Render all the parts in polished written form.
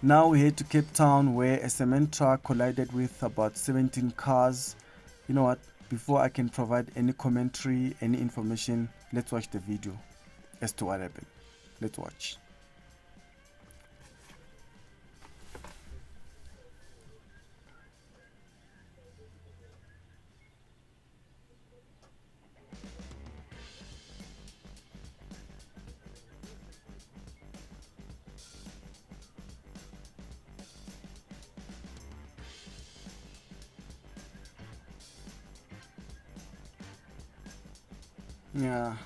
Now we head to Cape Town, where a cement truck collided with about 17 cars. You know what? Before I can provide any commentary, any information, let's watch the video as to what happened. Let's watch. Yeah.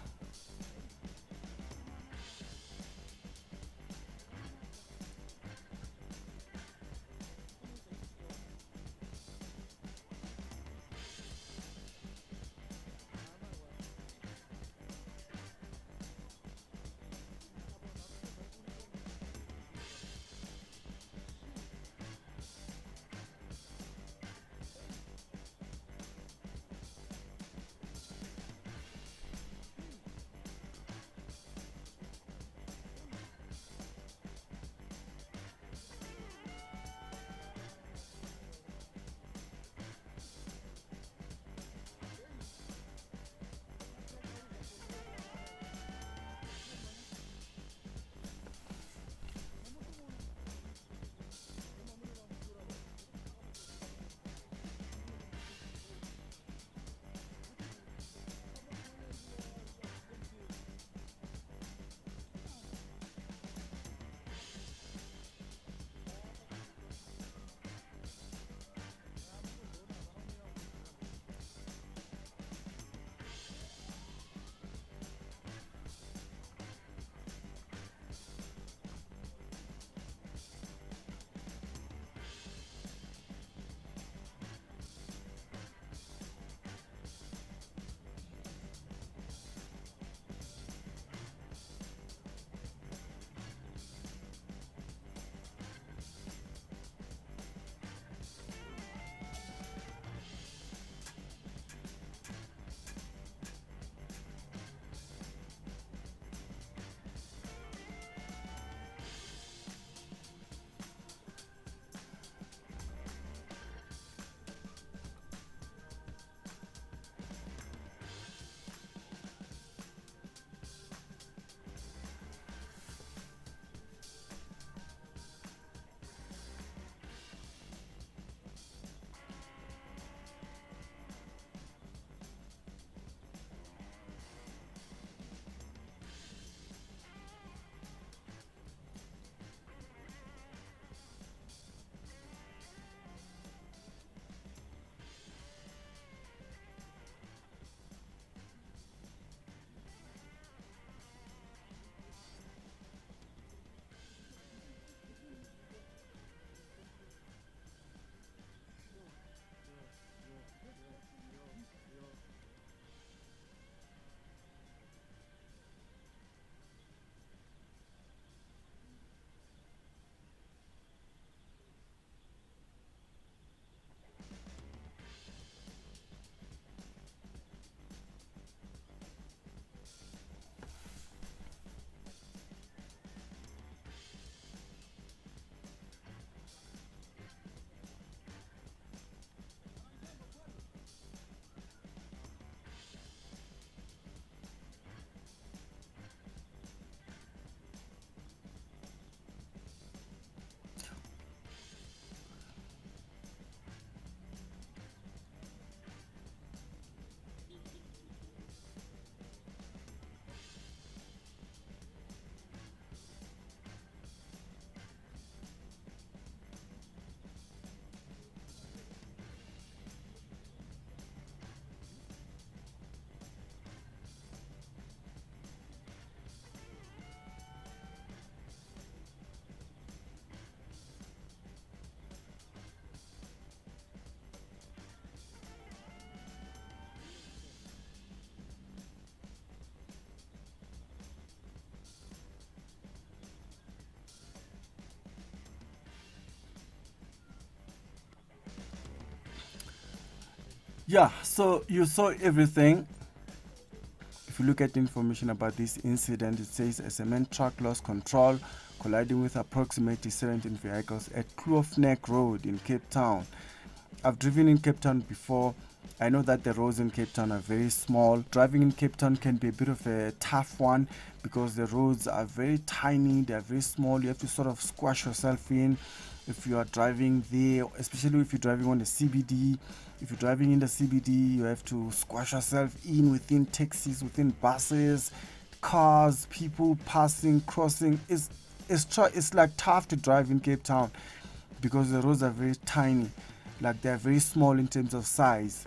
Yeah, so you saw everything. If you look at the information about this incident, it says a cement truck lost control, colliding with approximately 17 vehicles at Kloof Nek Road in Cape Town. I've driven in Cape Town before. I know that the roads in Cape Town are very small. Driving in Cape Town can be a bit of a tough one because the roads are very tiny, they are very small. You have to sort of squash yourself in if you are driving there, especially if you're driving on the CBD. If you're driving in the CBD, you have to squash yourself in within taxis, within buses, cars, people passing, crossing. It's like tough to drive in Cape Town because the roads are very tiny, like they're very small in terms of size.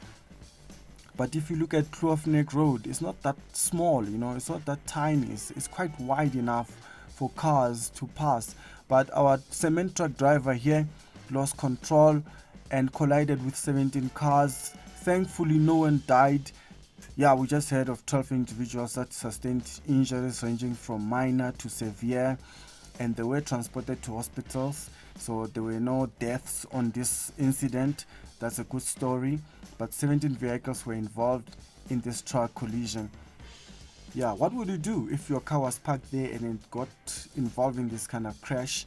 But if you look at Kloof Nek Road, it's not that small, you know, it's not that tiny. It's quite wide enough for cars to pass. But our cement truck driver here lost control and collided with 17 cars. Thankfully, no one died. Yeah, we just heard of 12 individuals that sustained injuries ranging from minor to severe, and they were transported to hospitals. So there were no deaths on this incident. That's a good story. But 17 vehicles were involved in this truck collision. Yeah, what would you do if your car was parked there and it got involved in this kind of crash?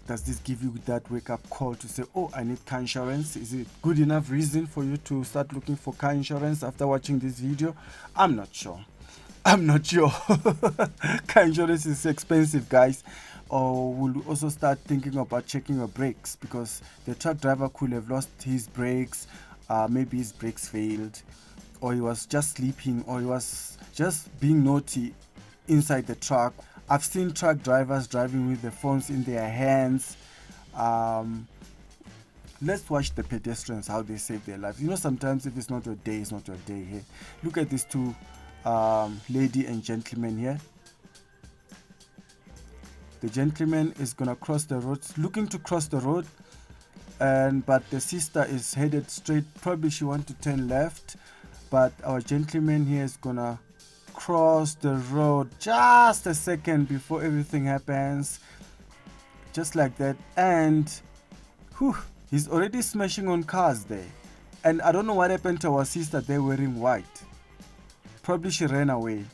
Does this give you that wake-up call to say, oh, I need car insurance? Is it good enough reason for you to start looking for car insurance after watching this video? I'm not sure. Car insurance is expensive, guys. Or we'll also start thinking about checking your brakes, because the truck driver could have lost his brakes. Maybe his brakes failed, or he was just sleeping, or he was just being naughty inside the truck. I've seen truck drivers driving with their phones in their hands. Let's watch the pedestrians, how they save their lives. You know, sometimes if it's not your day, it's not your day here. Look at these two lady and gentleman here. The gentleman is gonna cross the road, looking to cross the road, but the sister is headed straight. Probably she wants to turn left, but our gentleman here is gonna cross the road just a second before everything happens, just like that. And he's already smashing on cars there. And I don't know what happened to our sister there wearing white. Probably she ran away.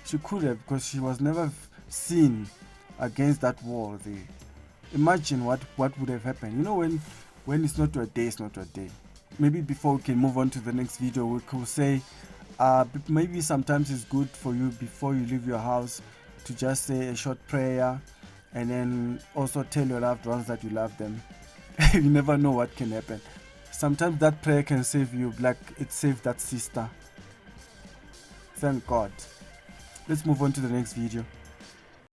She could have, because she was never seen against that wall there. Imagine what would have happened. You know, when it's not your day, it's not your day. Maybe before we can move on to the next video, we could say maybe sometimes it's good for you, before you leave your house, to just say a short prayer, and then also tell your loved ones that you love them. You never know what can happen. Sometimes that prayer can save you, like it saved that sister. Thank God. Let's move on to the next video.